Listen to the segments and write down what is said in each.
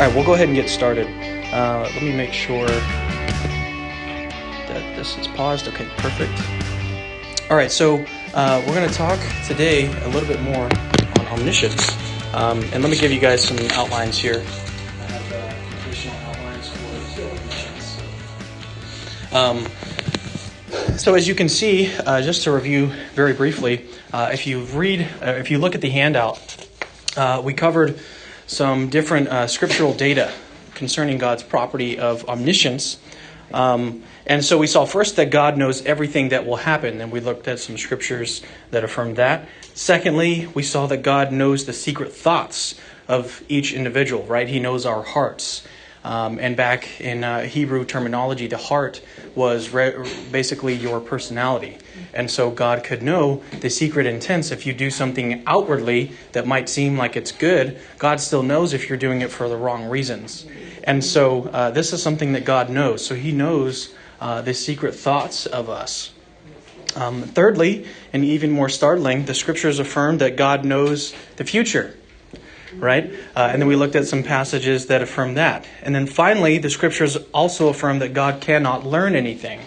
right, we'll go ahead and get started. Let me make sure that this is paused. Okay, perfect. All right, so we're going to talk today a little bit more on omniscience. And let me give you guys some outlines here. I have additional outlines for omniscience. So as you can see, just to review very briefly, if you look at the handout, we covered some different scriptural data concerning God's property of omniscience. And so we saw first that God knows everything that will happen, and we looked at some scriptures that affirmed that. Secondly, we saw that God knows the secret thoughts of each individual, right? He knows our hearts. And back in Hebrew terminology, the heart was basically your personality. And so God could know the secret intents. If you do something outwardly that might seem like it's good, God still knows if you're doing it for the wrong reasons. And so this is something that God knows. So he knows the secret thoughts of us. Thirdly, and even more startling, the scriptures affirm that God knows the future. Right? And then we looked at some passages that affirm that. And then finally, the scriptures also affirm that God cannot learn anything.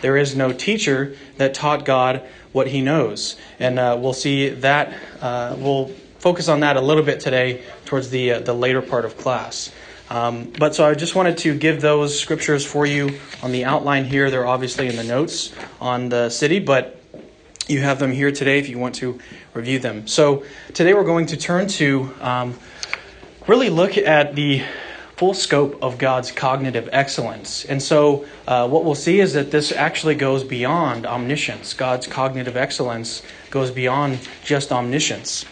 There is no teacher that taught God what he knows. And we'll see that. We'll focus on that a little bit today towards the later part of class. But so I just wanted to give those scriptures for you on the outline here. They're obviously in the notes on the city, but you have them here today if you want to review them. So today we're going to turn to really look at the full scope of God's cognitive excellence. And so what we'll see is that this actually goes beyond omniscience. God's cognitive excellence goes beyond just omniscience.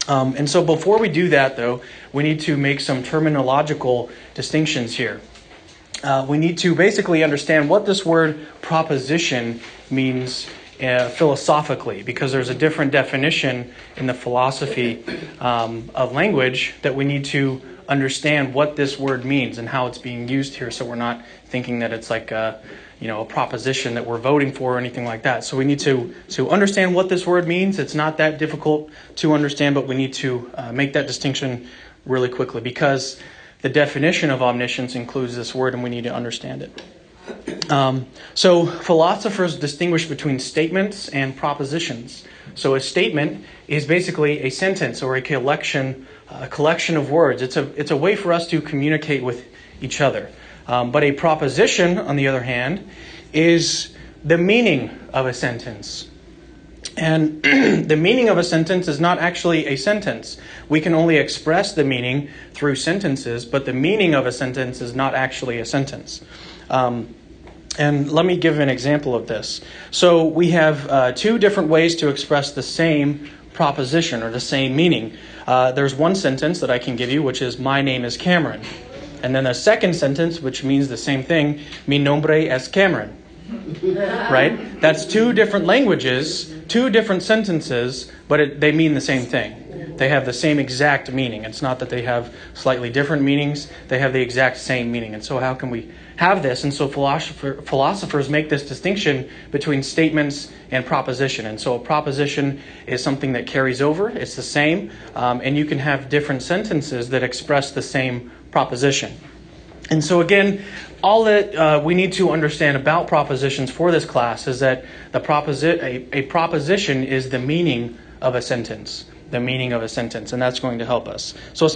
And so before we do that, though, we need to make some terminological distinctions here. We need to basically understand what this word proposition means philosophically, because there's a different definition in the philosophy of language that we need to understand what this word means and how it's being used here, so we're not thinking that it's like a proposition that we're voting for or anything like that. So we need to understand what this word means. It's not that difficult to understand, but we need to make that distinction really quickly, because the definition of omniscience includes this word and we need to understand it. So philosophers distinguish between statements and propositions. So a statement is basically a sentence or a collection of words. It's a way for us to communicate with each other. But a proposition, on the other hand, is the meaning of a sentence. And the meaning of a sentence is not actually a sentence. We can only express the meaning through sentences, but the meaning of a sentence is not actually a sentence. And let me give an example of this. So we have two different ways to express the same proposition or the same meaning. There's one sentence that I can give you, which is, my name is Cameron. And then a second sentence, which means the same thing, mi nombre es Cameron. Right? That's two different languages, two different sentences, but they mean the same thing. They have the same exact meaning. It's not that they have slightly different meanings. They have the exact same meaning. And so how can we have this? And so philosophers make this distinction between statements and proposition. And so a proposition is something that carries over. It's the same. And you can have different sentences that express the same proposition. And so again, all that we need to understand about propositions for this class is that a proposition is the meaning of a sentence. The meaning of a sentence, and that's going to help us. So it's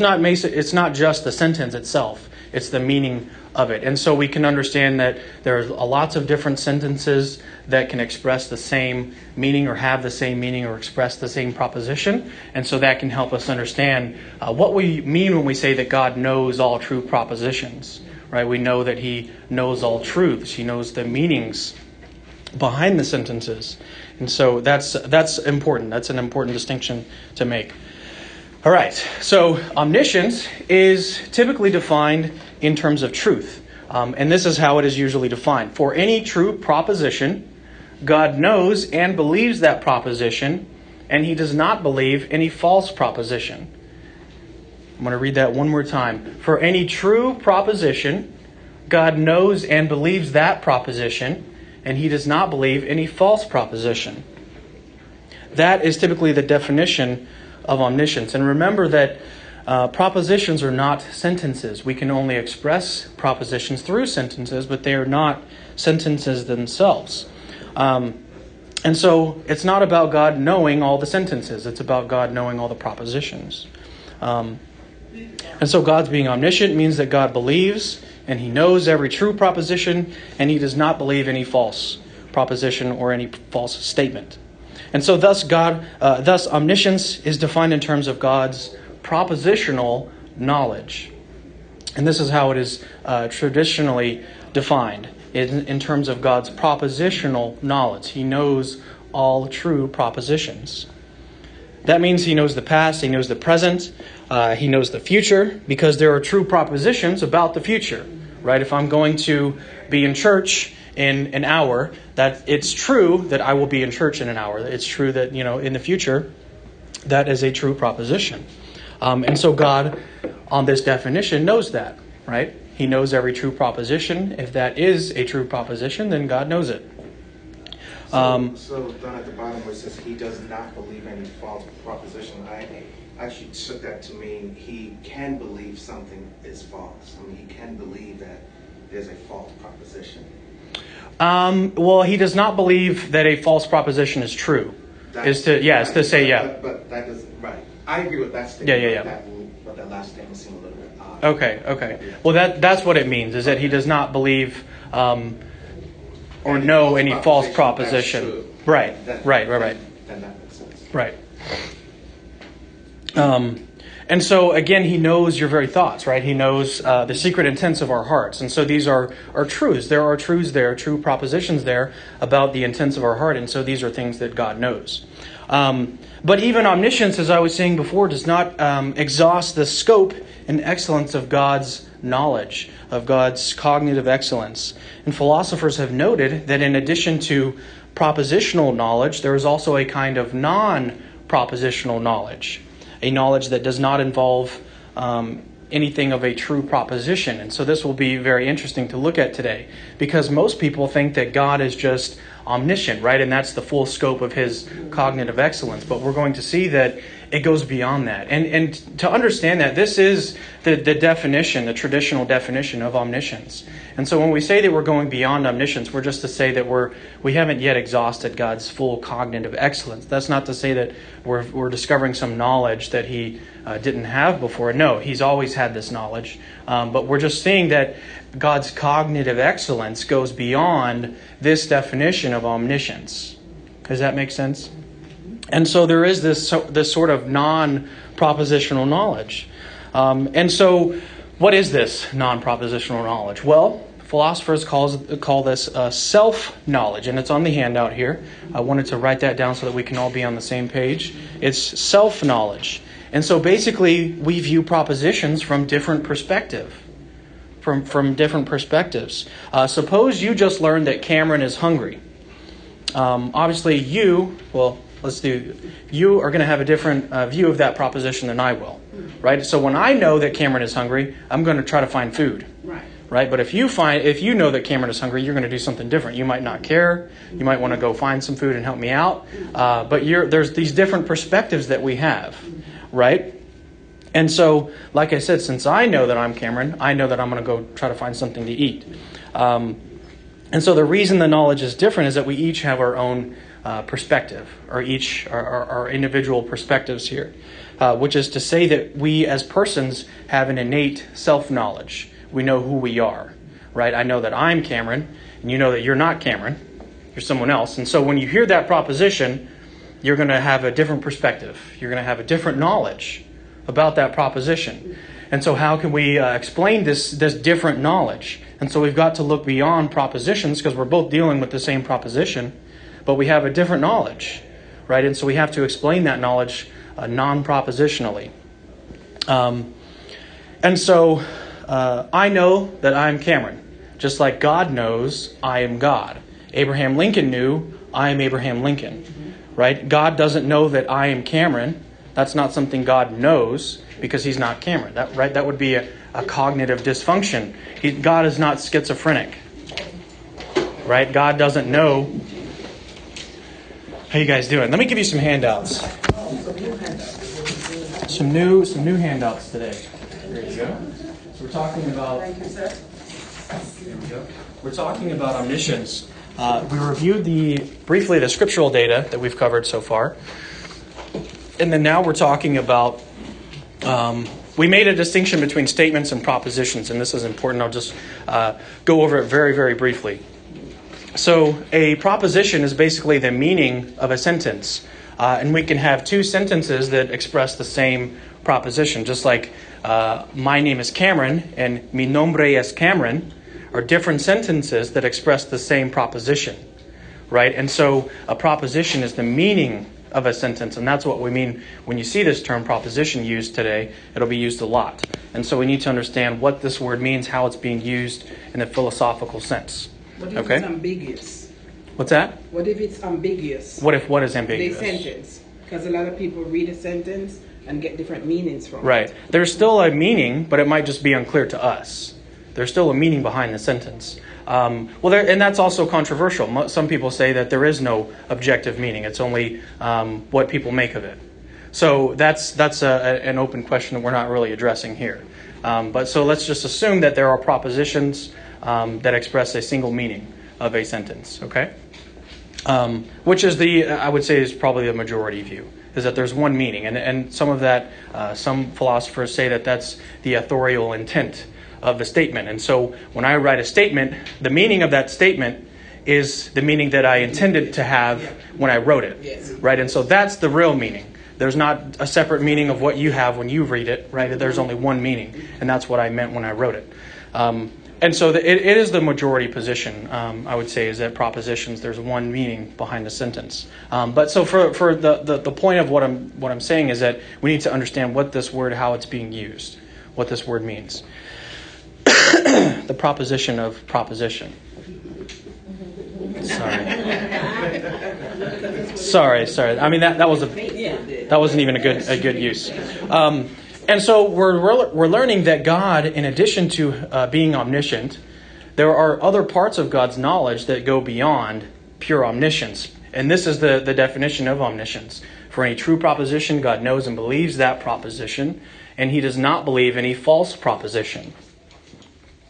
not just the sentence itself, it's the meaning of it. And so we can understand that there's lots of different sentences that can express the same meaning or have the same meaning or express the same proposition. And so that can help us understand what we mean when we say that God knows all true propositions. Right? We know that he knows all truths. He knows the meanings behind the sentences. And so that's important. That's an important distinction to make. All right. So omniscience is typically defined in terms of truth. And this is how it is usually defined. For any true proposition, God knows and believes that proposition, and he does not believe any false proposition. I'm going to read that one more time. For any true proposition, God knows and believes that proposition, and he does not believe any false proposition. That is typically the definition of omniscience. And remember that Propositions are not sentences. We can only express propositions through sentences, but they are not sentences themselves. And so it's not about God knowing all the sentences. It's about God knowing all the propositions. And so God's being omniscient means that God believes and he knows every true proposition, and he does not believe any false proposition or any false statement. And so thus omniscience is defined in terms of God's propositional knowledge. And this is how it is traditionally defined, in terms of God's propositional knowledge. He knows all true propositions. That means he knows the past, he knows the present, he knows the future, because there are true propositions about the future. Right? If I'm going to be in church in an hour, that it's true that I will be in church in an hour. It's true that, in the future, that is a true proposition. And so God, on this definition, knows that, right? He knows every true proposition. If that is a true proposition, then God knows it. So down at the bottom where it says he does not believe any false proposition, I actually took that to mean he can believe something is false. I mean, he can believe that there's a false proposition. Well, he does not believe that a false proposition is true. But that doesn't, right. I agree with that statement. Yeah. But that last statement seemed a little bit odd. Okay. Yeah. Well, that's what it means, is that he does not believe or know any false proposition. Right. Then that makes sense. Right. And so, again, he knows your very thoughts, right? He knows the secret intents of our hearts. And so these are truths. There are truths there, true propositions there about the intents of our heart. And so these are things that God knows. But even omniscience, as I was saying before, does not exhaust the scope and excellence of God's knowledge, of God's cognitive excellence. And philosophers have noted that in addition to propositional knowledge, there is also a kind of non-propositional knowledge. A knowledge that does not involve anything of a true proposition. And so this will be very interesting to look at today, because most people think that God is just omniscient, right? And that's the full scope of his cognitive excellence. But we're going to see that it goes beyond that. And to understand that, this is the definition, the traditional definition of omniscience. And so when we say that we're going beyond omniscience, we're just to say that we haven't yet exhausted God's full cognitive excellence. That's not to say that we're discovering some knowledge that he didn't have before. No, he's always had this knowledge. But we're just saying that God's cognitive excellence goes beyond this definition of omniscience. Does that make sense? And so there is this sort of non-propositional knowledge. And so what is this non-propositional knowledge? Well, philosophers call this self-knowledge, and it's on the handout here. I wanted to write that down so that we can all be on the same page. It's self-knowledge. And so basically we view propositions from different perspectives. From different perspectives. Suppose you just learned that Cameron is hungry. Obviously you are going to have a different view of that proposition than I will. Right? So when I know that Cameron is hungry, I'm going to try to find food. Right? But if you know that Cameron is hungry, you're going to do something different. You might not care. You might want to go find some food and help me out. But there's these different perspectives that we have. Right? And so, like I said, since I know that I'm Cameron, I know that I'm going to go try to find something to eat. And so the reason the knowledge is different is that we each have our own perspective, or each our individual perspectives here, which is to say that we as persons have an innate self-knowledge. We know who we are, right? I know that I'm Cameron, and you know that you're not Cameron. You're someone else. And so when you hear that proposition, you're going to have a different perspective. You're going to have a different knowledge about that proposition. And so how can we explain this different knowledge? And so we've got to look beyond propositions, because we're both dealing with the same proposition, but we have a different knowledge, right? And so we have to explain that knowledge non-propositionally. And so I know that I'm Cameron, just like God knows I am God. Abraham Lincoln knew I am Abraham Lincoln, right? God doesn't know that I am Cameron. That's not something God knows, because he's not Cameron. That would be a cognitive dysfunction. God is not schizophrenic, right? God doesn't know. How you guys doing? Let me give you some handouts. Some new handouts today. There you go. So we're talking about. Thank you, sir. There we go. We're talking about omniscience. We reviewed briefly the scriptural data that we've covered so far, and then now we're talking about. We made a distinction between statements and propositions, and this is important. I'll just go over it very, very briefly. So a proposition is basically the meaning of a sentence. And we can have two sentences that express the same proposition. Just like my name is Cameron and mi nombre es Cameron are different sentences that express the same proposition. Right? And so a proposition is the meaning of a sentence. And that's what we mean when you see this term proposition used today. It'll be used a lot. And so we need to understand what this word means, how it's being used in a philosophical sense. What if it's ambiguous? What's that? What if it's ambiguous? What is ambiguous? The sentence. Because a lot of people read a sentence and get different meanings from it. Right. There's still a meaning, but it might just be unclear to us. There's still a meaning behind the sentence. And that's also controversial. Some people say that there is no objective meaning. It's only what people make of it. So that's an open question that we're not really addressing here. But so let's just assume that there are propositions that express a single meaning of a sentence. Okay, which is I would say is probably the majority view, is that there's one meaning, and some of that some philosophers say that that's the authorial intent of the statement. And so when I write a statement, the meaning of that statement is the meaning that I intended to have when I wrote it. Yes. Right? And so that's the real meaning. There's not a separate meaning of what you have when you read it, right? There's only one meaning, and that's what I meant when I wrote it. And so it is the majority position, I would say, is that propositions, there's one meaning behind the sentence. But so for the point of what I'm saying is that we need to understand what this word, how it's being used, what this word means. The proposition of proposition. Sorry. I mean that wasn't even a good use. And so we're learning that God, in addition to being omniscient, there are other parts of God's knowledge that go beyond pure omniscience. And this is the definition of omniscience. For any true proposition, God knows and believes that proposition, and He does not believe any false proposition.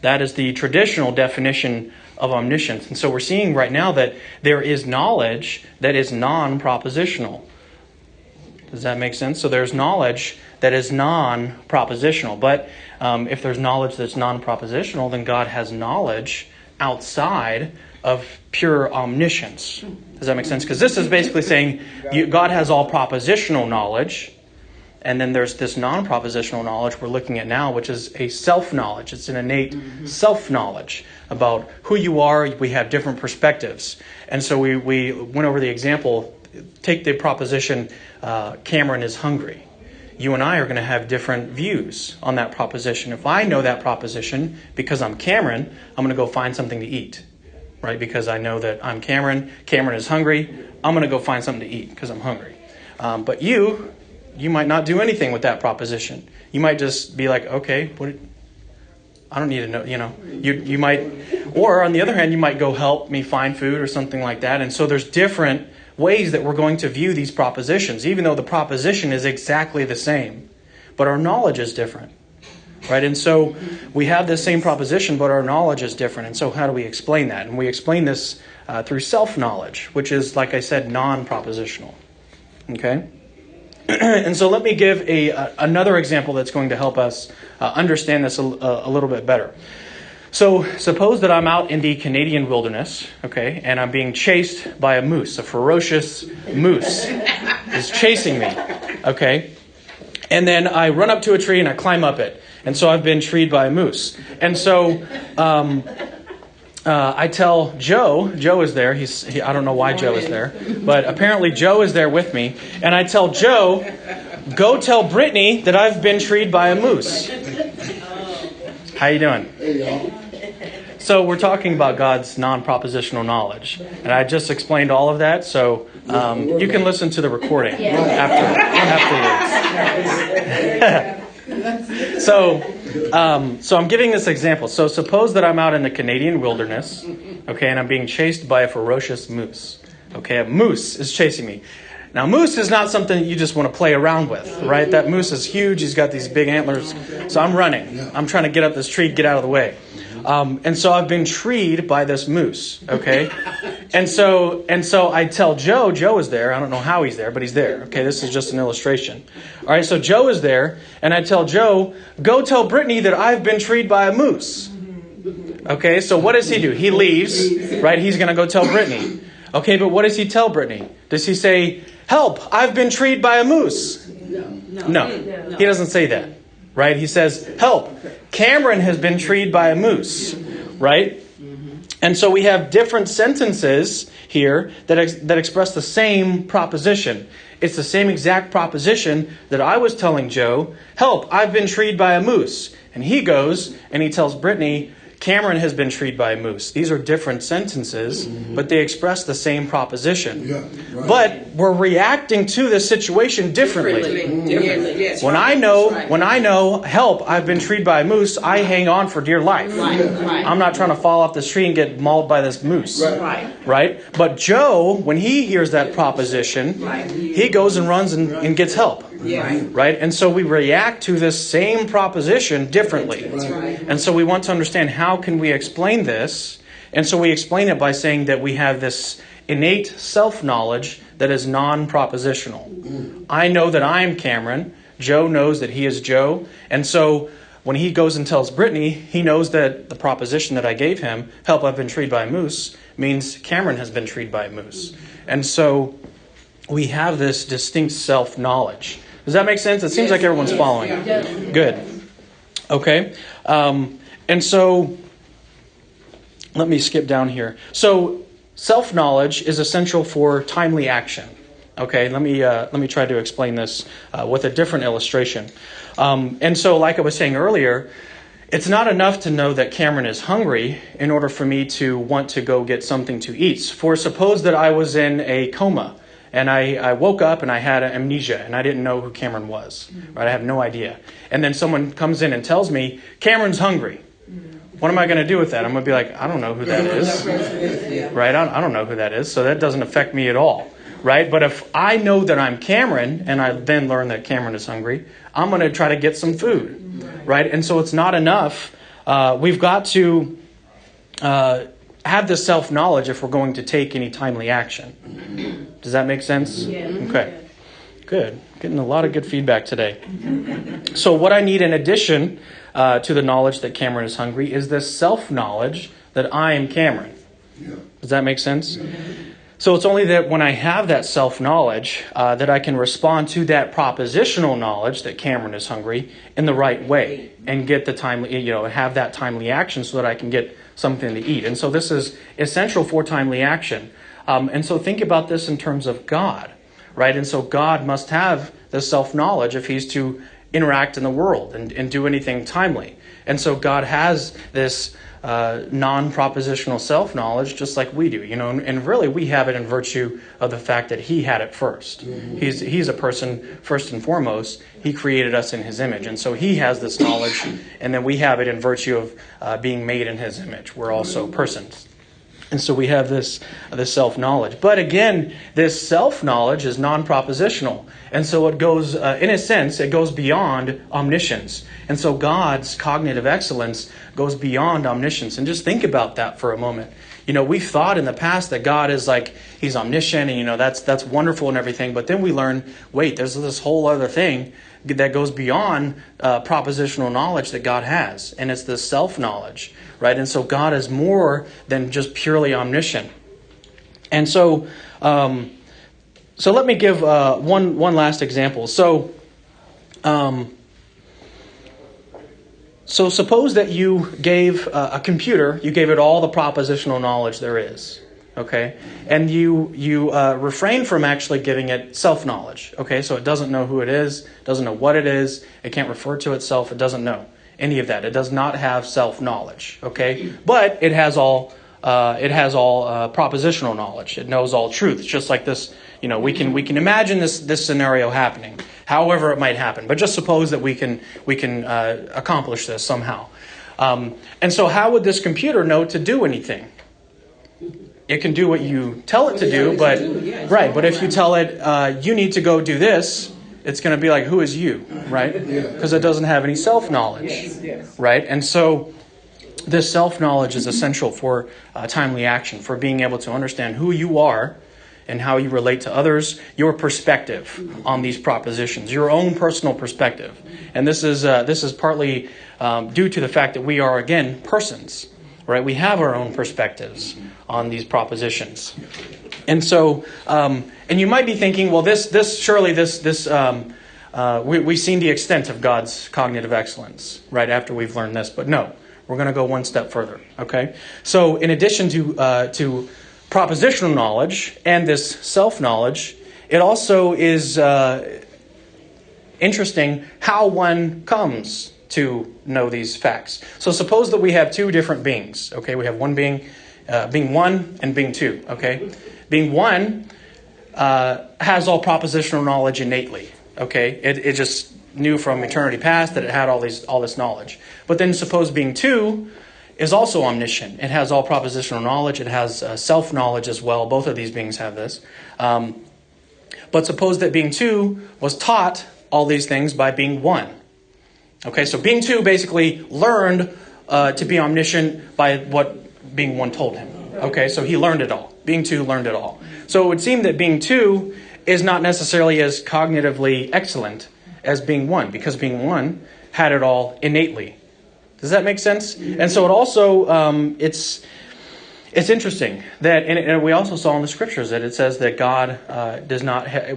That is the traditional definition of omniscience. And so we're seeing right now that there is knowledge that is non-propositional. Does that make sense? So there's knowledge that is non-propositional. But if there's knowledge that's non-propositional, then God has knowledge outside of pure omniscience. Does that make sense? Because this is basically saying God has all propositional knowledge, and then there's this non-propositional knowledge we're looking at now, which is a self-knowledge. It's an innate self-knowledge about who you are. We have different perspectives. And so we went over the example. Take the proposition, Cameron is hungry. You and I are going to have different views on that proposition. If I know that proposition, because I'm Cameron, I'm going to go find something to eat. Right? Because I know that I'm Cameron. Cameron is hungry. I'm going to go find something to eat because I'm hungry. But you might not do anything with that proposition. You might just be like, okay, I don't need to know, You might, or on the other hand, you might go help me find food or something like that. And so there's different ways that we're going to view these propositions, even though the proposition is exactly the same. But our knowledge is different. Right? And so we have this same proposition, but our knowledge is different. And so how do we explain that? And we explain this through self-knowledge, which is, like I said, non-propositional. Okay? And so let me give another example that's going to help us understand this a little bit better. So suppose that I'm out in the Canadian wilderness, okay, and I'm being chased by a moose. A ferocious moose is chasing me, okay? And then I run up to a tree and I climb up it. And so I've been treed by a moose. And so I tell Joe is there. I don't know why Joe is there, but apparently Joe is there with me. And I tell Joe, go tell Brittany that I've been treed by a moose. How you doing? Hey, y'all. So we're talking about God's non-propositional knowledge. And I just explained all of that, so you can listen to the recording afterwards. So I'm giving this example. So suppose that I'm out in the Canadian wilderness, okay, and I'm being chased by a ferocious moose. Okay, a moose is chasing me. Now, moose is not something that you just want to play around with, right? That moose is huge. He's got these big antlers. So I'm running. I'm trying to get up this tree, get out of the way. And so I've been treed by this moose, okay? And so I tell Joe is there. I don't know how he's there, but he's there. Okay, this is just an illustration. All right, so Joe is there, and I tell Joe, go tell Brittany that I've been treed by a moose. Okay, so what does he do? He leaves, right? He's going to go tell Brittany. Okay, but what does he tell Brittany? Does he say, help, I've been treed by a moose? No, he doesn't say that, right? He says, help, Cameron has been treed by a moose, right? And so we have different sentences here that express the same proposition. It's the same exact proposition that I was telling Joe, help, I've been treed by a moose. And he goes and he tells Brittany, Cameron has been treed by a moose. These are different sentences, but they express the same proposition. Yeah, right. But we're reacting to this situation differently. Yes. When I know, help, I've been treed by a moose, I hang on for dear life. Right. I'm not trying to fall off this tree and get mauled by this moose. Right. But Joe, when he hears that proposition, he goes and runs and gets help. Yeah. Right? And so we react to this same proposition differently. Right. And so we want to understand how can we explain this. And so we explain it by saying that we have this innate self-knowledge that is non-propositional. I know that I am Cameron. Joe knows that he is Joe. And so when he goes and tells Brittany, he knows that the proposition that I gave him, help, I've been treed by a moose, means Cameron has been treed by a moose. And so we have this distinct self-knowledge. Does that make sense? It seems like everyone's following. Good. Okay. And so let me skip down here. So self-knowledge is essential for timely action. Okay. Let me try to explain this with a different illustration. And so, like I was saying earlier, it's not enough to know that Cameron is hungry in order for me to want to go get something to eat. For suppose that I was in a coma. And I woke up and I had amnesia and I didn't know who Cameron was. Right? I have no idea. And then someone comes in and tells me, Cameron's hungry. What am I going to do with that? I'm going to be like, I don't know who that is. Right? I don't know who that is. So that doesn't affect me at all. Right? But if I know that I'm Cameron and I then learn that Cameron is hungry, I'm going to try to get some food. Right? And so it's not enough. We've got to have this self-knowledge if we're going to take any timely action. Does that make sense? Yeah. Okay. Good. Getting a lot of good feedback today. So what I need in addition to the knowledge that Cameron is hungry is this self-knowledge that I am Cameron. Does that make sense? So it's only that when I have that self-knowledge that I can respond to that propositional knowledge that Cameron is hungry in the right way and get the timely, have that timely action so that I can get something to eat. And so this is essential for timely action. And so think about this in terms of God, right? And so God must have this self-knowledge if he's to interact in the world and do anything timely. And so God has this non-propositional self-knowledge just like we do, and really we have it in virtue of the fact that he had it first. He's a person first and foremost. He created us in his image. And so he has this knowledge, and then we have it in virtue of being made in his image. We're also persons. And so we have this self-knowledge. But again, this self-knowledge is non-propositional. And so it goes, in a sense, it goes beyond omniscience. And so God's cognitive excellence goes beyond omniscience. And just think about that for a moment. We've thought in the past that God is like, he's omniscient and, that's wonderful and everything. But then we learn, wait, there's this whole other thing that goes beyond propositional knowledge that God has. And it's the self-knowledge, right? And so God is more than just purely omniscient. And so let me give one last example. So suppose that you gave a computer, you gave it all the propositional knowledge there is. Okay, and you refrain from actually giving it self-knowledge. Okay, so it doesn't know who it is, doesn't know what it is, it can't refer to itself, it doesn't know any of that. It does not have self-knowledge. Okay, but it has all propositional knowledge. It knows all truths, just like this. We can imagine this scenario happening, however it might happen. But just suppose that we can accomplish this somehow. And so, how would this computer know to do anything? it can do what you tell it to do, but right. But if you tell it you need to go do this, it's going to be like, who is you, right? Because it doesn't have any self-knowledge, right? And so this self-knowledge is essential for timely action, for being able to understand who you are and how you relate to others, your perspective on these propositions, your own personal perspective. And this is partly due to the fact that we are, again, persons, right? We have our own perspectives on these propositions. And so, and you might be thinking, well, we've seen the extent of God's cognitive excellence, right, after we've learned this. But no, we're going to go one step further, okay? So in addition to propositional knowledge and this self-knowledge, it also is interesting how one comes to know these facts. So suppose that we have two different beings, okay? We have one being one and being two, okay? Being one has all propositional knowledge innately, okay? It just knew from eternity past that it had all this knowledge. But then suppose being two is also omniscient. It has all propositional knowledge. It has self-knowledge as well. Both of these beings have this. But suppose that being two was taught all these things by being one. Okay, so being two basically learned to be omniscient by what being one told him. Okay, so he learned it all. Being two learned it all. So it would seem that being two is not necessarily as cognitively excellent as being one, because being one had it all innately. Does that make sense? And so it also, it's interesting that, and we also saw in the scriptures that it says that God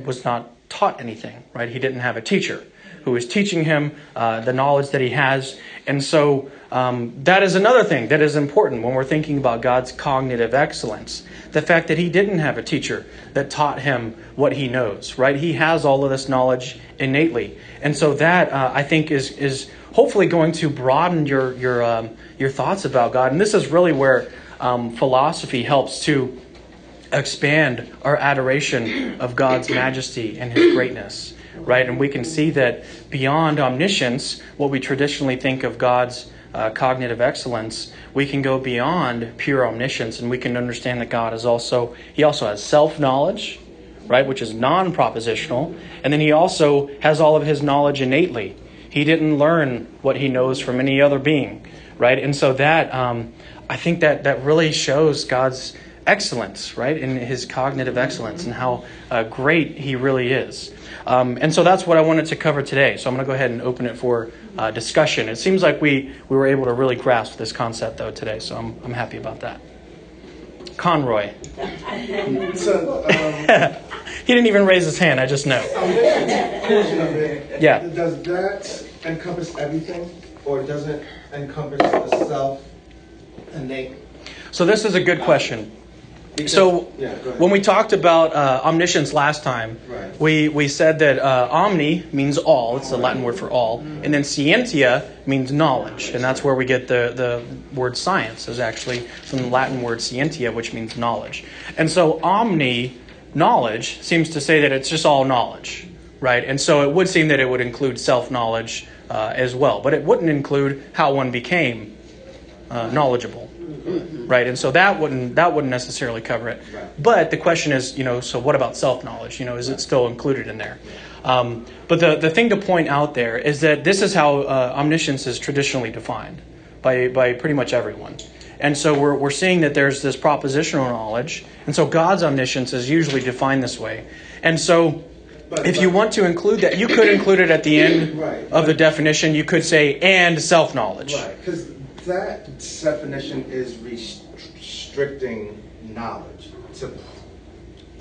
was not taught anything, right? He didn't have a teacher who was teaching him the knowledge that he has. And so that is another thing that is important when we're thinking about God's cognitive excellence. The fact that he didn't have a teacher that taught him what he knows, right? He has all of this knowledge innately. And so that, I think, is hopefully going to broaden your thoughts about God. And this is really where philosophy helps to expand our adoration of God's majesty and his greatness, right? And we can see that beyond omniscience, what we traditionally think of God's cognitive excellence, we can go beyond pure omniscience, and we can understand that God is also has self-knowledge, right, which is non-propositional, and then he also has all of his knowledge innately. He didn't learn what he knows from any other being, right? And so that, I think that really shows God's excellence, right, in his cognitive excellence and how great he really is. And so that's what I wanted to cover today. So I'm going to go ahead and open it for discussion. It seems like we were able to really grasp this concept, though, today. So I'm happy about that. Conroy. So, he didn't even raise his hand. I just know. Portion of it, Yeah. Does that encompass everything, or does it encompass the self innate? So this is a good question. Because, So yeah, go ahead. when we talked about omniscience last time, Right. we said that omni means all. It's the Latin word for all. And then scientia means knowledge. And that's where we get the word science, is actually from the Latin word scientia, which means knowledge. And so omni, knowledge, seems to say that it's just all knowledge, right? And so it would seem that it would include self-knowledge as well. But it wouldn't include how one became knowledgeable. Right, and so that wouldn't necessarily cover it. Right. But the question is, so what about self-knowledge? Is it still included in there? But the thing to point out there is that this is how omniscience is traditionally defined by pretty much everyone. And so we're seeing that there's this propositional knowledge, and so God's omniscience is usually defined this way. And so if you want to include that, you could include it at the end Right. of the definition. You could say, and self-knowledge. Right, because that definition is restricting knowledge to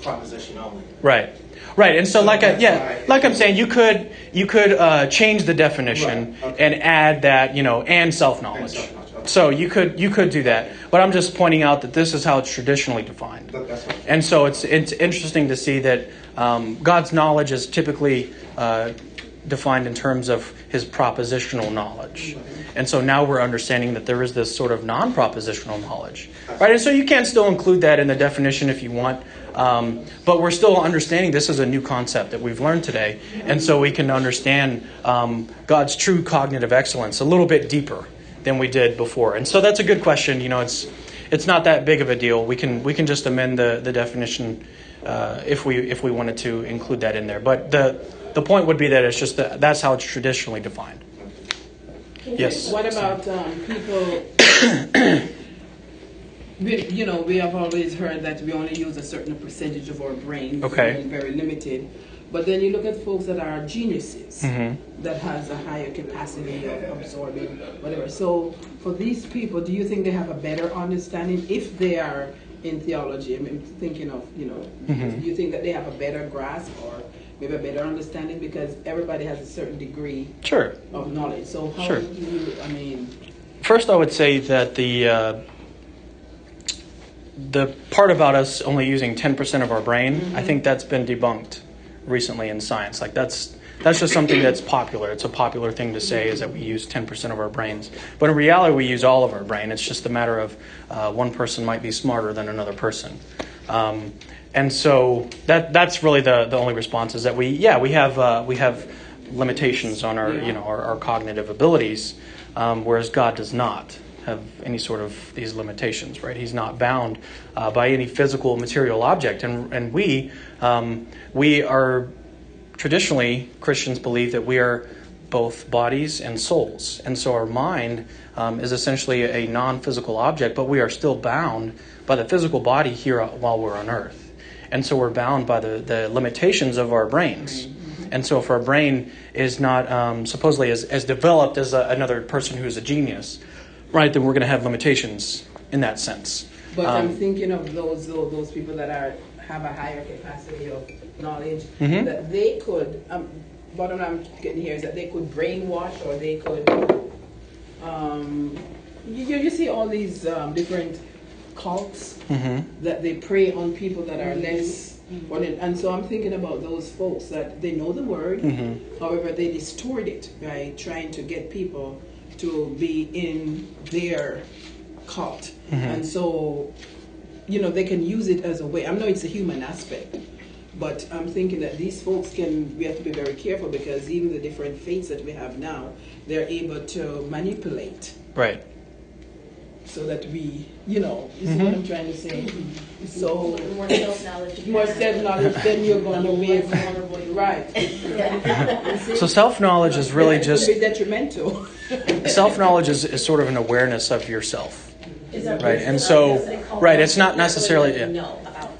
proposition only. Right. And so, like I'm saying, you could change the definition Right, okay. and add that, and self-knowledge. And self-knowledge, okay. So you could do that, but I'm just pointing out that this is how it's traditionally defined. That's what And so it's interesting to see that God's knowledge is typically defined in terms of his propositional knowledge. And so now we're understanding that there is this sort of non-propositional knowledge. Right? And so you can still include that in the definition if you want. But we're still understanding this is a new concept that we've learned today. And so we can understand God's true cognitive excellence a little bit deeper than we did before. And so that's a good question. It's it's not that big of a deal. We can just amend the definition if we wanted to include that in there. But the point would be that it's just that's how it's traditionally defined. Yes. What about people? We have always heard that we only use a certain percentage of our brain. Okay. Very limited. But then you look at folks that are geniuses, that has a higher capacity of absorbing whatever. So for these people, do you think they have a better understanding if they are in theology? I mean, thinking of, do you think that they have a better grasp or maybe a better understanding, because everybody has a certain degree Sure. of knowledge. So how Sure. do you, I mean... First, I would say that the part about us only using 10% of our brain, I think that's been debunked recently in science. Like that's just something that's popular. It's a popular thing to say, is that we use 10% of our brains. But in reality, we use all of our brain. It's just a matter of one person might be smarter than another person. And so that's really the only response, is that we have limitations on our cognitive abilities, whereas God does not have any sort of these limitations, right? He's not bound by any physical material object, and we are traditionally, Christians believe that we are both bodies and souls, and so our mind is essentially a non-physical object, but we are still bound by the physical body here while we're on earth. And so we're bound by the limitations of our brains. And so if our brain is not supposedly as developed as another person who's a genius, right, then we're going to have limitations in that sense. But I'm thinking of those people that have a higher capacity of knowledge, that they could, what I'm getting here is that they could brainwash, or they could, you see all these different cults that they prey on people that are less, and so I'm thinking about those folks that they know the word, however they distort it by trying to get people to be in their cult, and so they can use it as a way. I know it's a human aspect, but I'm thinking that these folks we have to be very careful, because even the different faiths that we have now, they're able to manipulate, right? So that we, you see what I'm trying to say. So more self-knowledge. More self-knowledge, then you're going to be vulnerable. Right. So self-knowledge is really just... It could be detrimental. Self-knowledge is sort of an awareness of yourself. Is that right? And so, right, it's not necessarily... know about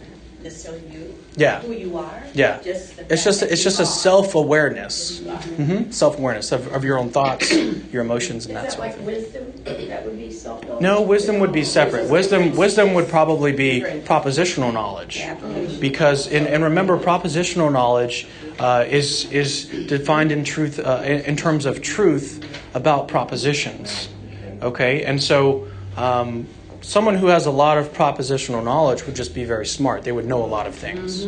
necessarily you. Yeah. Who you are. Yeah. It's just a self-awareness. Self-awareness of your own thoughts, your emotions, and that sort of thing. Is that like wisdom? That would be self-knowledge? No, wisdom would be separate. Wisdom would probably be propositional knowledge, because and remember, propositional knowledge is defined in truth in terms of truth about propositions. Okay, and so someone who has a lot of propositional knowledge would just be very smart. They would know a lot of things,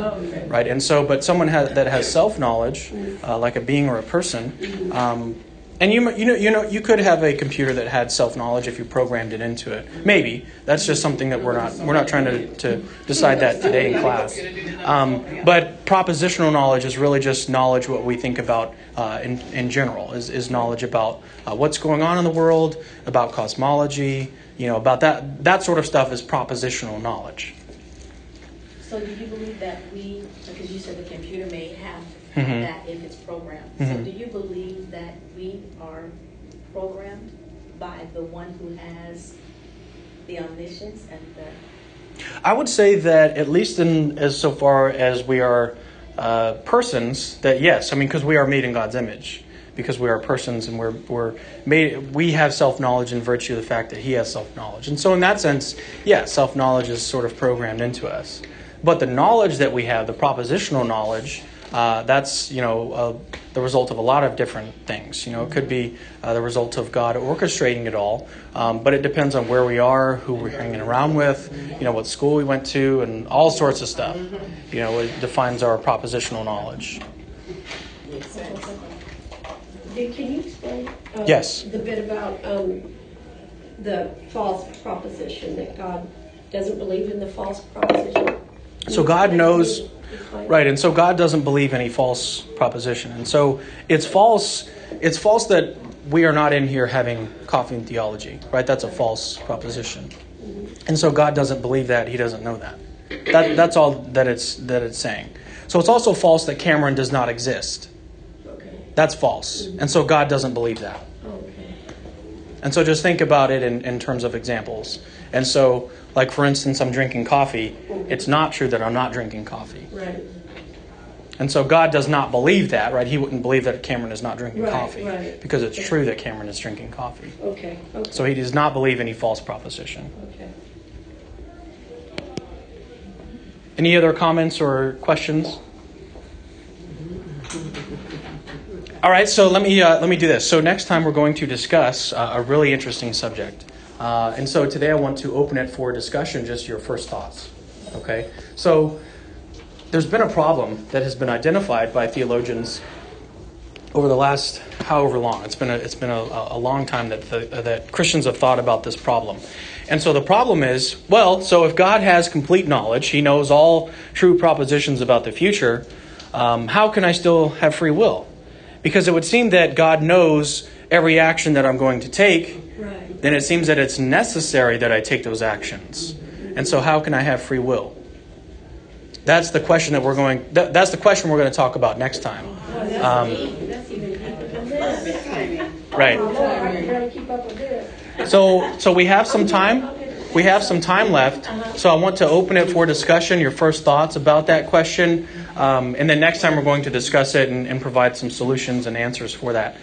right? And so, but someone that has self-knowledge, like a being or a person. And you could have a computer that had self-knowledge if you programmed it into it. Maybe that's just something that we're not trying to decide that today in class. But propositional knowledge is really just knowledge what we think about in general. Is knowledge about what's going on in the world, about cosmology, about that sort of stuff is propositional knowledge. So do you believe that because you said the computer may have that if it's programmed. So do you believe that we are programmed by the one who has the omniscience and the... I would say that at least as so far as we are persons, that yes, because we are made in God's image, because we are persons and we're made. We have self-knowledge in virtue of the fact that He has self-knowledge, and so in that sense, yeah, self-knowledge is sort of programmed into us. But the knowledge that we have, the propositional knowledge, that's the result of a lot of different things. It could be the result of God orchestrating it all, but it depends on where we are, who we're hanging around with, what school we went to, and all sorts of stuff. It defines our propositional knowledge. Can you explain Yes. the bit about the false proposition, that God doesn't believe in the false proposition? So God knows, right, and so God doesn't believe any false proposition. And so it's false that we are not in here having coffee and theology, right? That's a false proposition. And so God doesn't believe that. He doesn't know that. That's all that it's saying. So it's also false that Cameron does not exist. Okay. That's false. And so God doesn't believe that. Okay. And so just think about it in terms of examples. And so, like for instance, I'm drinking coffee. It's not true that I'm not drinking coffee. Right. And so God does not believe that, right? He wouldn't believe that Cameron is not drinking coffee. Right. Because it's true that Cameron is drinking coffee. Okay. Okay. So he does not believe any false proposition. Okay. Any other comments or questions? All right, so let me do this. So next time we're going to discuss a really interesting subject. And so today I want to open it for discussion, just your first thoughts. Okay? So there's been a problem that has been identified by theologians over the last however long. It's been a long time that Christians have thought about this problem. And so the problem is, well, so if God has complete knowledge, he knows all true propositions about the future, how can I still have free will? Because it would seem that God knows every action that I'm going to take, Right. then it seems that it's necessary that I take those actions. And so how can I have free will? That's the question that's the question we're going to talk about next time. That's even deeper than this. Right. You gotta keep up with this. So we have some time. We have some time left. So I want to open it for discussion, your first thoughts about that question. And then next time we're going to discuss it and provide some solutions and answers for that.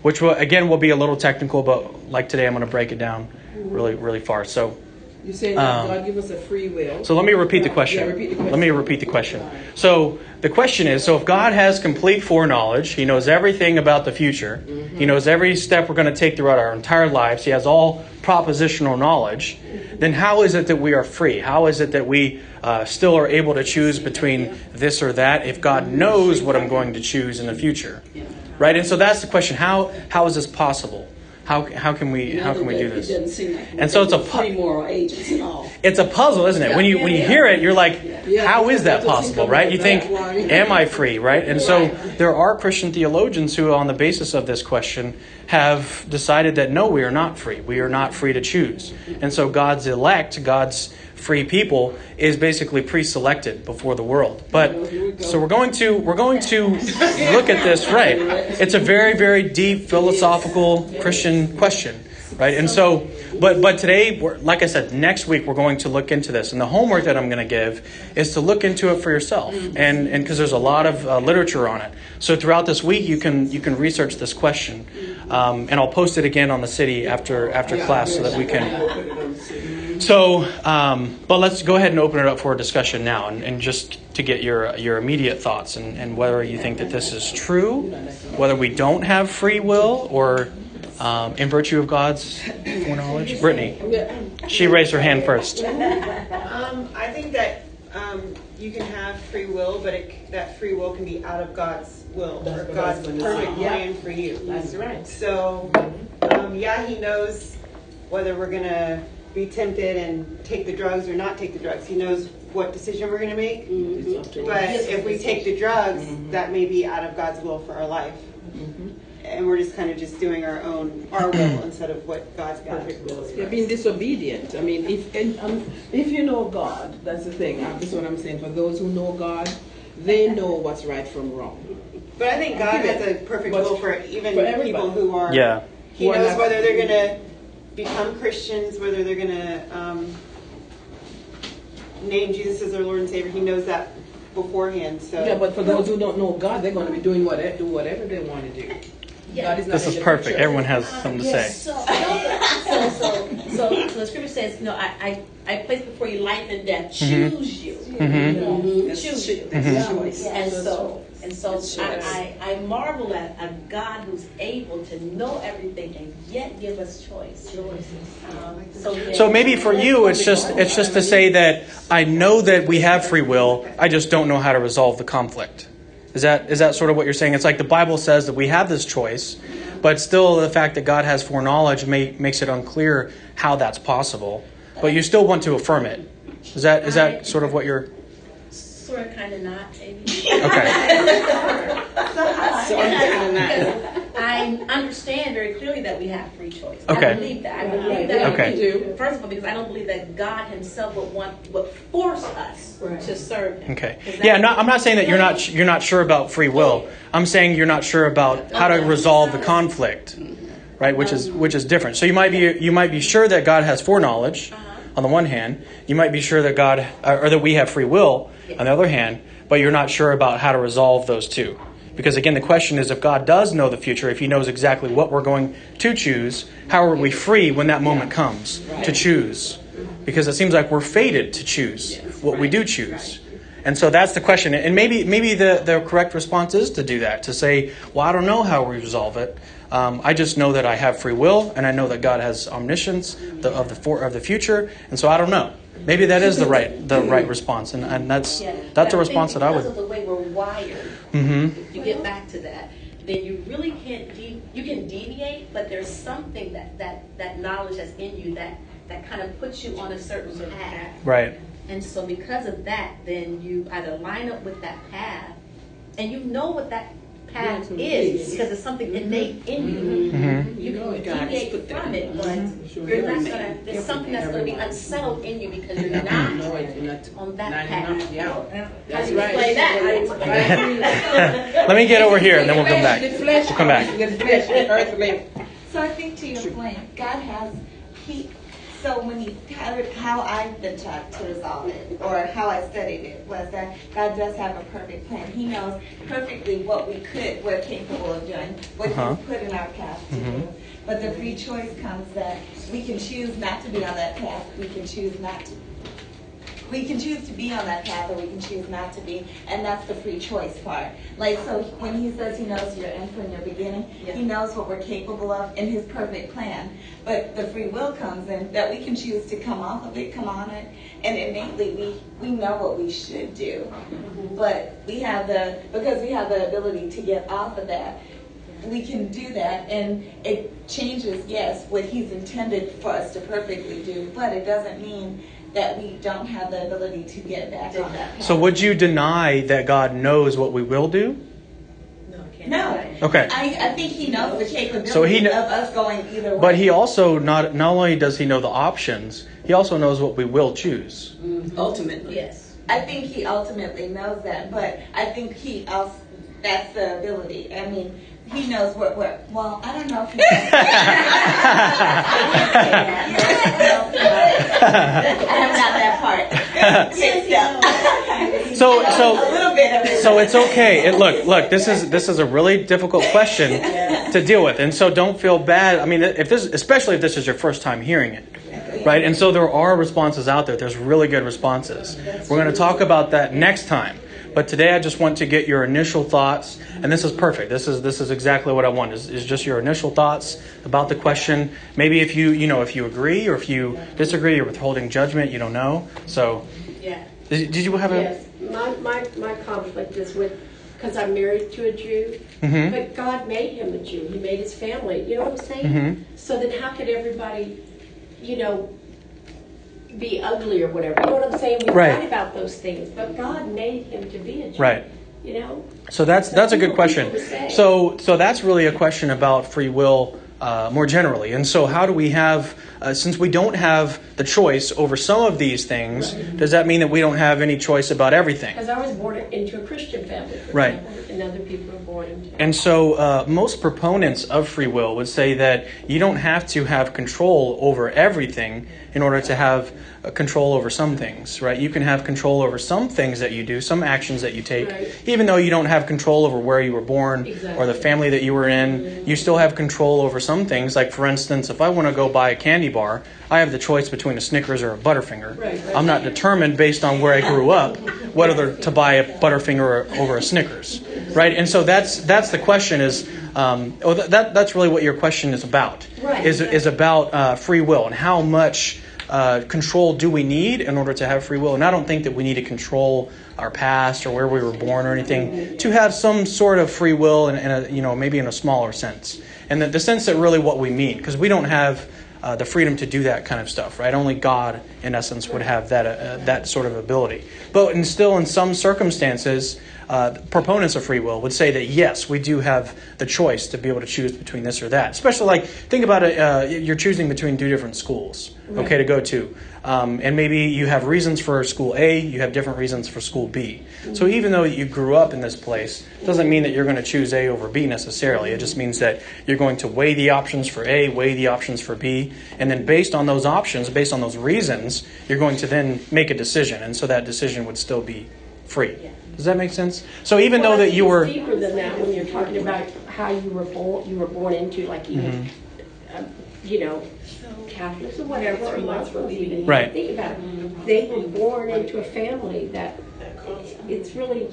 Which will be a little technical, but like today I'm going to break it down really, really far. So You're saying that God give us a free will. let me repeat the question. Yeah, repeat the question. Let me repeat the question. So the question is, so if God has complete foreknowledge, he knows everything about the future. Mm-hmm. He knows every step we're going to take throughout our entire lives. He has all propositional knowledge. Then how is it that we are free? How is it that we still are able to choose between this or that if God knows what I'm going to choose in the future? Right? And so that's the question. How is this possible? How can we do this? It doesn't seem like And so it's a free moral agents at all. It's a puzzle, isn't it? When you hear it, you're like, how is that possible, right? You think, am I free, right? And so there are Christian theologians who, on the basis of this question, have decided that no, we are not free. We are not free to choose. And so God's elect, God's free people, is basically pre-selected before the world. But so we're going to look at this, right? It's a very, very deep philosophical Christian question, right? And so, but today, like I said, next week we're going to look into this, and the homework that I'm going to give is to look into it for yourself, and because there's a lot of literature on it. So throughout this week, you can research this question, and I'll post it again on the city after class so that we can. So, but let's go ahead and open it up for a discussion now, and just to get your immediate thoughts and whether you think that this is true, whether we don't have free will, or in virtue of God's foreknowledge. Brittany, she raised her hand first. I think that you can have free will, but that free will can be out of God's will or God's perfect plan for you. That's right. So, he knows whether we're going to be tempted and take the drugs or not take the drugs. He knows what decision we're going to make. Mm-hmm. But if we take the drugs, that may be out of God's will for our life. And we're just kind of just doing our will instead of what God's perfect will is. You're being disobedient. I mean, if you know God, that's the thing. That's what I'm saying. For those who know God, they know what's right from wrong. But I think God has a perfect will for even people who are. Yeah. He knows whether they're going to become Christians, whether they're going to name Jesus as their Lord and Savior. He knows that beforehand. So yeah, but for those who don't know God, they're going to be doing whatever they want to do. Yeah. God is not This is in the perfect. picture. Everyone has something to say. So the scripture says, I place before you life and death. Choose you. Choose you. And so I marvel at a God who's able to know everything and yet give us choice. So maybe for you, it's just to say that I know that we have free will. I just don't know how to resolve the conflict. Is that sort of what you're saying? It's like the Bible says that we have this choice, but still the fact that God has foreknowledge makes it unclear how that's possible. But you still want to affirm it. Is that sort of what you're? Sort of, kind of not, maybe. Okay. understand very clearly that we have free choice. Okay. I believe that. I believe that. Okay. We do. First of all, because I don't believe that God Himself would force us to serve Him. Okay. 'Cause Yeah, that- I'm not saying that you're not sure about free will. I'm saying you're not sure about how to resolve the conflict, right? Which is different. So you might be sure that God has foreknowledge on the one hand. You might be sure that God or that we have free will on the other hand, but you're not sure about how to resolve those two. Because again, the question is, if God does know the future, if He knows exactly what we're going to choose, how are we free when that moment comes to choose? Because it seems like we're fated to choose what we do choose. And so that's the question. And maybe the correct response is to do that, to say, well, I don't know how we resolve it. I just know that I have free will, and I know that God has omniscience of the future, and so I don't know. Maybe that is the right response, and that's a response that I would. Because of the way we're wired, if you get back to that, then you really can't. You can deviate, but there's something that knowledge that's in you that kind of puts you on a certain path. Right. And so because of that, then you either line up with that path, and you know what that path is because it's something innate in you. You can deviate from it, but you're not gonna. There's something that's going to be unsettled in you because you're not on that path. How do you explain that? Let me get over here, and then we'll come back. We'll come back. So I think to your point, God has, so when how I've been taught to resolve it, or how I studied it, was that God does have a perfect plan. He knows perfectly what we're capable of doing, what He's put in our path to do. But the free choice comes that we can choose not to be on that path. We can choose to be on that path, or we can choose not to be, and that's the free choice part. Like, so when He says He knows your end from your beginning, He knows what we're capable of in His perfect plan. But the free will comes in that we can choose to come off of it, come on it, and innately we know what we should do. But because we have the ability to get off of that, we can do that, and it changes, yes, what He's intended for us to perfectly do, but it doesn't mean that we don't have the ability to get back on that path. So would you deny that God knows what we will do? No. Okay. I think He knows the capability So of us going either way. But He also not only does He know the options, He also knows what we will choose. Ultimately. Yes. I think He ultimately knows that, but I think He also, that's the ability. I mean, He knows what we're, well, I don't know if He knows. I'm not that part. So A little bit of it. So it's okay. Look. This is a really difficult question to deal with, and so don't feel bad. I mean, especially if this is your first time hearing it, right? And so there are responses out there. There's really good responses. We're going to talk about that next time. But today I just want to get your initial thoughts, and this is perfect. This is exactly what I want. Is just your initial thoughts about the question. Maybe if you agree or if you disagree, you're withholding judgment. You don't know. So, Yeah. did you have Yes, my conflict is with, because I'm married to a Jew, but God made him a Jew. He made his family. You know what I'm saying? So then how could everybody, be ugly or whatever? You know what I'm saying? We Right. fight about those things, but God made him to be a Jew. Right. So that's a good question. Say. So that's really a question about free will more generally. And so how do we have, since we don't have the choice over some of these things, does that mean that we don't have any choice about everything? Because I was born into a Christian family, for Right. example, and other people are born into. And so most proponents of free will would say that you don't have to have control over everything in order to have control over some things, right? You can have control over some things that you do, some actions that you take, Right. even though you don't have control over where you were born or the family that you were in. You still have control over some things. Like, for instance, if I want to go buy a candy bar, I have the choice between a Snickers or a Butterfinger. Right. I'm not determined based on where I grew up whether to buy a Butterfinger over a Snickers, right? And so that's the question is, that's really what your question is about, Right. is about free will and how much control do we need in order to have free will. And I don't think that we need to control our past or where we were born or anything to have some sort of free will and maybe in a smaller sense. And the sense that really what we mean, because we don't have the freedom to do that kind of stuff, right? Only God, in essence, would have that sort of ability. But still, in some circumstances, proponents of free will would say that yes, we do have the choice to be able to choose between this or that. Especially like, think about it, you're choosing between 2 different schools, okay, to go to. And maybe you have reasons for school A, you have different reasons for school B. So even though you grew up in this place, doesn't mean that you're going to choose A over B necessarily. It just means that you're going to weigh the options for A, weigh the options for B, and then based on those options, based on those reasons, you're going to then make a decision. And so that decision would still be free. Does that make sense? So even though that you were... It's deeper than that when you're talking about how you were born into, like, even, you know, Catholics or whatever, or Muslims even. Right. Think about it. They were born into a family that it's really,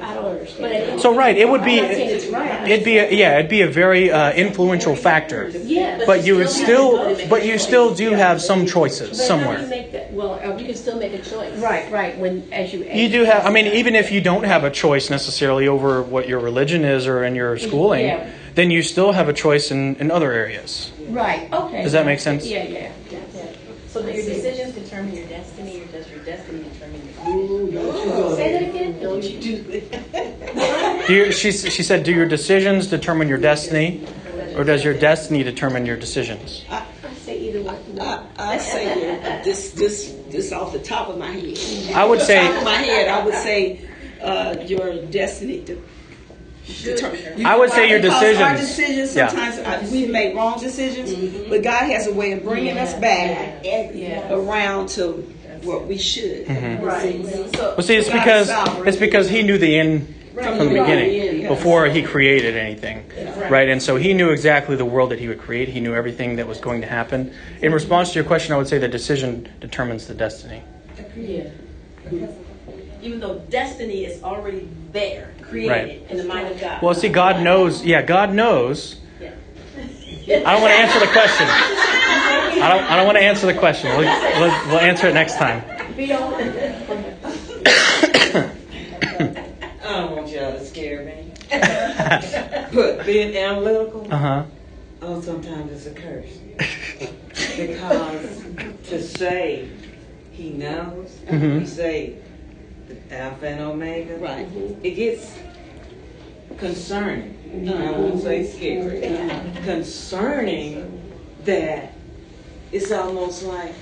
I don't understand. So right, it would be... I'm not saying it's right. It'd be a very influential factor. Yeah. But you still do have some choices But how do you somewhere. make that, well, You can still make a choice. right, when, as you age. You do have, I mean, even if you don't have a choice necessarily over what your religion is or in your schooling, Yeah. then you still have a choice in other areas. Right, okay. Does that make sense? Yeah. So do your decisions determine your destiny, or does your destiny determine your... Say that again? Don't you do it? She said, do your decisions determine your destiny, or does your destiny determine your decisions? I say either one. I say this off the top of my head. I would say... Top of my head, I would say your destiny. I would say your Because our decisions. decisions, sometimes we make wrong decisions, but God has a way of bringing us back around to what we should. Right. Well, see, it's because he knew the end from the beginning, before he created anything, right? And so he knew exactly the world that he would create. He knew everything that was going to happen. In response to your question, I would say the decision determines the destiny. Yeah. Even though destiny is already there, created in the mind of God. Well, see, God knows. Yeah, God knows. Yeah. I don't want to answer the question. I don't want to answer the question. We'll answer it next time. I don't want y'all to scare me. But being analytical, sometimes it's a curse. Because to say he knows, you say the Alpha and Omega, right? It gets concerning. I won't say scary. Concerning that it's almost like,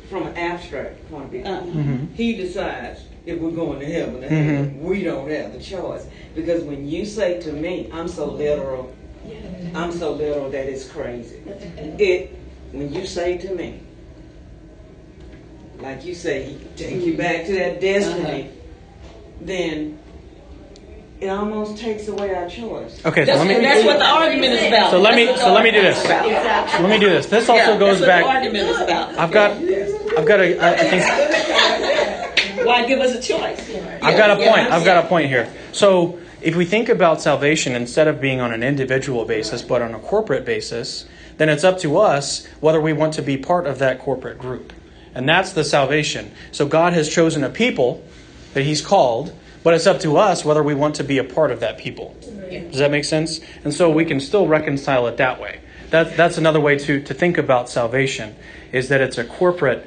from an abstract point of view, he decides if we're going to heaven or hell. We don't have a choice. Because when you say to me, I'm so literal that it's crazy. When you say to me, like you say, he take you back to that destiny, then it almost takes away our choice. Okay, That's what the argument is about. So let me do this. Exactly. Let me do this. This also goes that's back. What the argument is about. I've got I think. Why give us a choice? I've got a point here. So if we think about salvation instead of being on an individual basis, but on a corporate basis, then it's up to us whether we want to be part of that corporate group. And that's the salvation. So God has chosen a people that He's called, but it's up to us whether we want to be a part of that people. Does that make sense? And so we can still reconcile it that way. That's another way to think about salvation, is that it's a corporate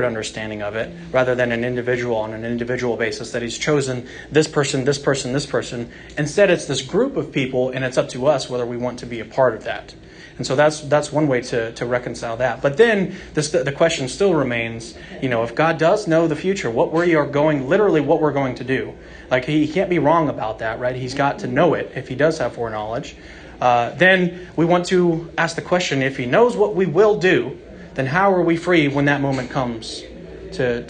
understanding of it rather than an individual on an individual basis, that He's chosen this person, this person, this person. Instead, it's this group of people, and it's up to us whether we want to be a part of that. And so that's one way to reconcile that. But then the question still remains, if God does know the future, what we're going to do. Like, He can't be wrong about that, right? He's got to know it if He does have foreknowledge. Then we want to ask the question, if He knows what we will do, then how are we free when that moment comes to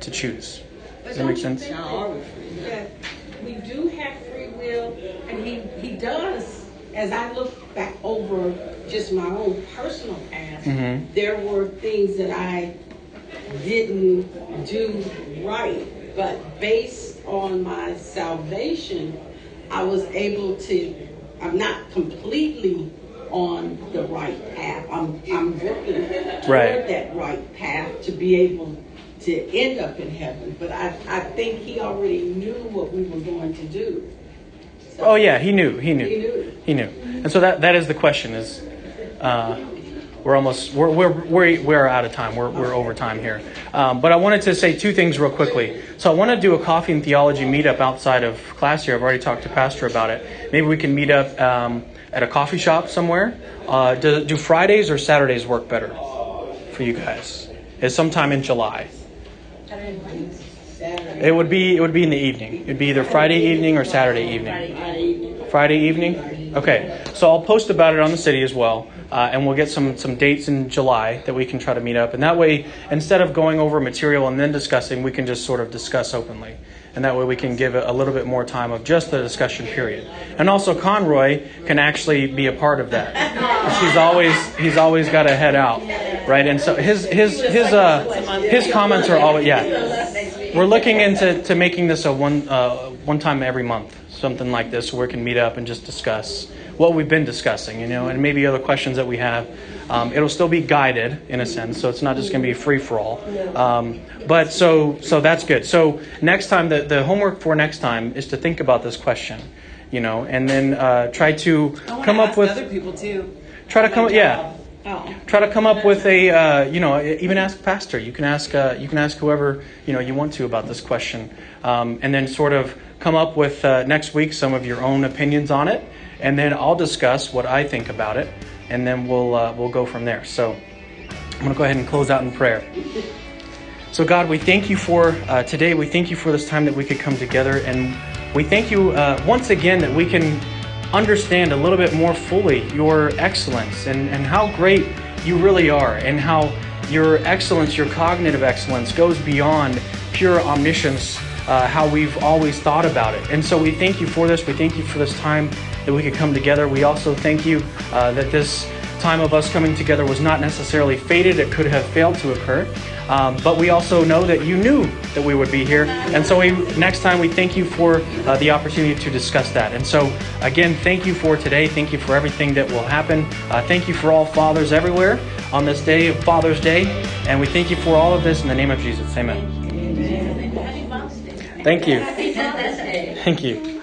choose? Does that make sense? We do have free will, and he does. As I look back over just my own personal past, there were things that I didn't do right, but based on my salvation, I was able to. I'm not completely on the right path. I'm working toward that right path to be able to end up in heaven. But I think He already knew what we were going to do. So, He knew. And so that is the question: is we're out of time. We're over time here. But I wanted to say two things real quickly. So I want to do a coffee and theology meetup outside of class here. I've already talked to Pastor about it. Maybe we can meet up at a coffee shop somewhere. Do Fridays or Saturdays work better for you guys? It's sometime in July. It would be in the evening. It'd be either Friday evening or Saturday evening. Friday evening? Okay. So I'll post about it on the city as well. And we'll get some dates in July that we can try to meet up. And that way, instead of going over material and then discussing, we can just sort of discuss openly. And that way we can give a little bit more time of just the discussion period. And also Conroy can actually be a part of that. He's always got to head out. Right? And so his comments are always, We're looking into making this a one time every month, something like this, where we can meet up and just discuss what we've been discussing, and maybe other questions that we have. It'll still be guided in a sense, so it's not just going to be free for all. But so that's good. So next time, the homework for next time is to think about this question, and then try to come up with other people too. Try to come up with a even ask Pastor. You can ask whoever you want to about this question, and then sort of come up with next week some of your own opinions on it. And then I'll discuss what I think about it, and then we'll go from there. So I'm going to go ahead and close out in prayer. So God, we thank you for today. We thank you for this time that we could come together, and we thank you once again that we can understand a little bit more fully your excellence and how great you really are, and how your excellence, your cognitive excellence, goes beyond pure omniscience, how we've always thought about it. And so we thank you for this. We thank you for this time that we could come together. We also thank you that this time of us coming together was not necessarily fated. It could have failed to occur. But we also know that you knew that we would be here. And so next time we thank you for the opportunity to discuss that. And so again, thank you for today. Thank you for everything that will happen. Thank you for all fathers everywhere on this day of Father's Day. And we thank you for all of this in the name of Jesus. Amen. Thank you. Thank you.